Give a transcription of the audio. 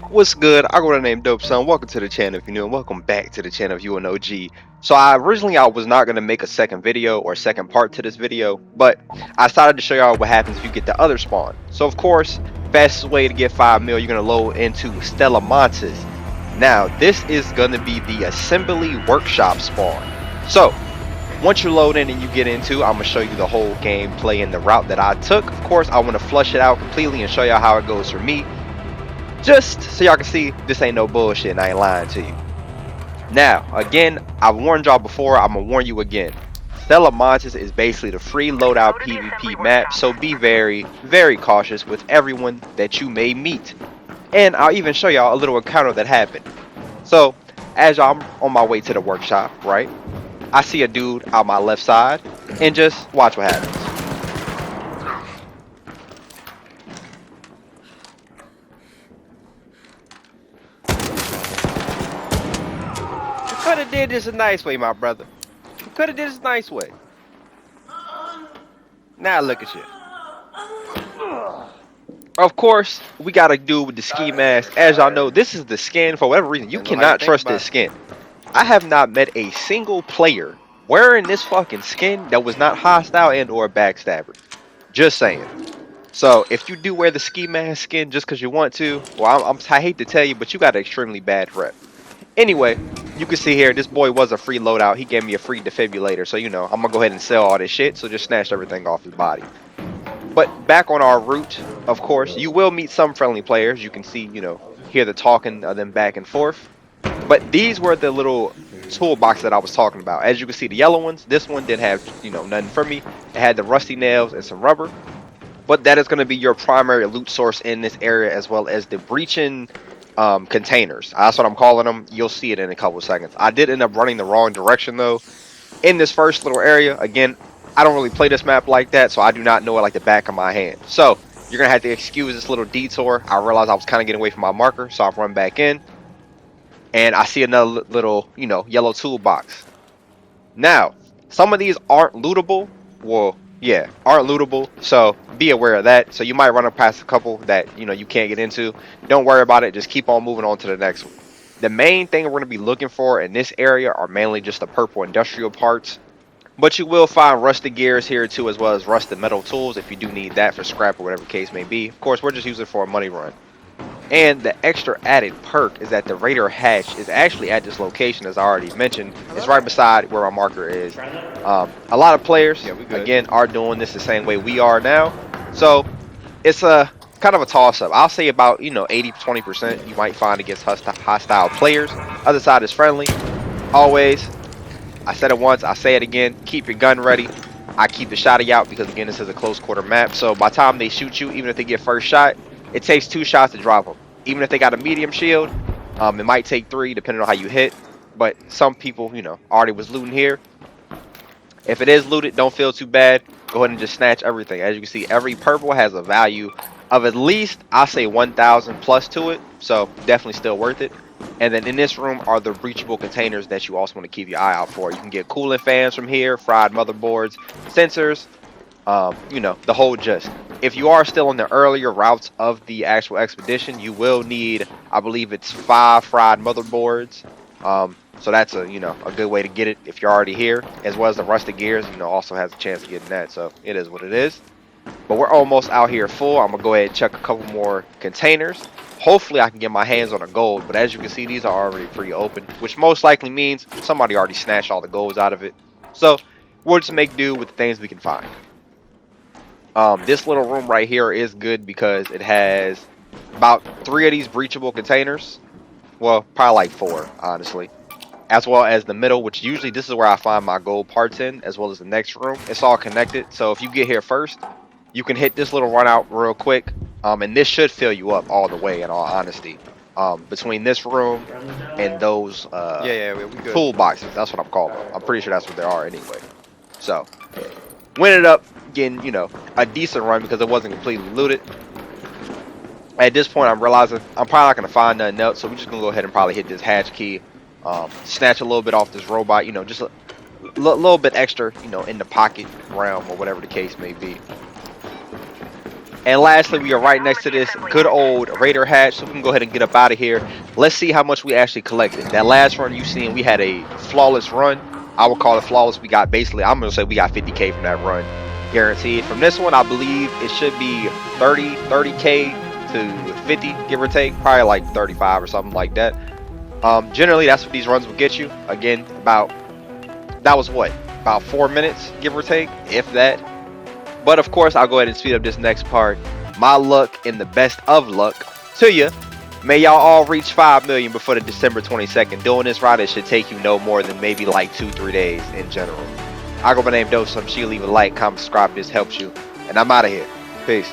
What's good? I go to the name DopeSomething. Welcome to the channel if you're new, and welcome back to the channel if you're an OG. So I was not gonna make a second video or second part to this video, but I decided to show y'all what happens if you get the other spawn. So of course, fastest way to get 5 mil, you're gonna load into Stella Montis. Now this is gonna be the assembly workshop spawn. So once you load in and you get into, I'm gonna show you the whole gameplay and the route that I took. Of course, I want to flush it out completely and show y'all how it goes for me. Just so y'all can see this ain't no bullshit and I ain't lying to you. Now, again, I warned y'all before, I'm gonna warn you again. Stella Montis is basically the free loadout PvP map, so be very, very cautious with everyone that you may meet. And I'll even show y'all a little encounter that happened. So, as y'all, I'm on my way to the workshop, right? I see a dude on my left side, and just watch what happens. You could have did this a nice way, my brother. You could have did this a nice way. Now look at you. Of course, we gotta do with the ski mask. As y'all know, this is the skin. For whatever reason, you cannot trust this skin. I have not met a single player wearing this fucking skin that was not hostile and or backstabber. Just saying. So if you do wear the ski mask skin just because you want to, well, I hate to tell you, but you got an extremely bad rep. Anyway, you can see here, this boy was a free loadout. He gave me a free defibrillator. So, you know, I'm going to go ahead and sell all this shit. So just snatch everything off his body. But back on our route, of course, you will meet some friendly players. You can see, you know, hear the talking of them back and forth. But these were the little toolbox that I was talking about. As you can see, the yellow ones, this one didn't have, you know, nothing for me. It had the rusty nails and some rubber. But that is going to be your primary loot source in this area, as well as the breaching containers. That's what I'm calling them. You'll see it in a couple of seconds. I did end up running the wrong direction though in this first little area. Again, I don't really play this map like that, so I do not know it like the back of my hand. So you're gonna have to excuse this little detour. I realized I was kind of getting away from my marker, so I've run back in, and I see another little, you know, yellow toolbox. Now, some of these aren't lootable. Well, yeah, aren't lootable, so be aware of that. So you might run up past a couple that, you know, you can't get into. Don't worry about it. Just keep on moving on to the next one. The main thing we're going to be looking for in this area are mainly just the purple industrial parts. But you will find rusted gears here too, as well as rusted metal tools if you do need that for scrap or whatever case may be. Of course, we're just using it for a money run. And the extra added perk is that the Raider hatch is actually at this location, as I already mentioned. It's right beside where my marker is. A lot of players, again, are doing this the same way we are now. So it's a kind of a toss-up. I'll say about, you know, 80-20% you might find against hostile players. Other side is friendly. Always, I said it once, I say it again, keep your gun ready. I keep the shotty out because, again, this is a close quarter map. So by the time they shoot you, even if they get first shot, it takes 2 shots to drop them. Even if they got a medium shield, it might take 3 depending on how you hit. But some people, you know, already was looting here. If it is looted, don't feel too bad. Go ahead and just snatch everything. As you can see, every purple has a value of at least, I'll say 1,000 plus to it. So definitely still worth it. And then in this room are the breachable containers that you also want to keep your eye out for. You can get cooling fans from here, fried motherboards, sensors, you know, the whole gist. If you are still on the earlier routes of the actual expedition, you will need, I believe it's 5 fried motherboards. So that's a, you know, a good way to get it if you're already here, as well as the rusted gears, you know, also has a chance of getting that. So it is what it is. But we're almost out here full. I'm gonna go ahead and check a couple more containers. Hopefully I can get my hands on a gold, but as you can see, these are already pretty open, which most likely means somebody already snatched all the golds out of it. So we'll just make do with the things we can find. This little room right here is good because it has about 3 of these breachable containers. Well, probably like 4, honestly. As well as the middle, which usually this is where I find my gold parts in, as well as the next room. It's all connected. So if you get here first, you can hit this little run out real quick. And this should fill you up all the way, in all honesty. Between this room and those toolboxes, that's what I'm calling them. I'm pretty sure that's what they are anyway. So we ended up getting, you know, a decent run because it wasn't completely looted. At this point, I'm realizing I'm probably not going to find nothing else, so we're just going to go ahead and probably hit this hatch key, snatch a little bit off this robot, you know, just a little bit extra, you know, in the pocket realm or whatever the case may be. And lastly, we are right next to this good old Raider hatch, so we can go ahead and get up out of here. Let's see how much we actually collected. That last run you seen, we had a flawless run. I would call it flawless. We got basically, I'm going to say we got 50K from that run. Guaranteed. From this one, I believe it should be 30K to 50, give or take. Probably like 35 or something like that. Generally, that's what these runs will get you. Again, that was what? About 4 minutes, give or take, if that. But of course, I'll go ahead and speed up this next part. My luck and the best of luck to you. May y'all all reach 5 million before the December 22nd. Doing this ride, it should take you no more than maybe like 2-3 days in general. I go by the name DopeSomething. Leave a like, comment, subscribe if this helps you. And I'm out of here. Peace.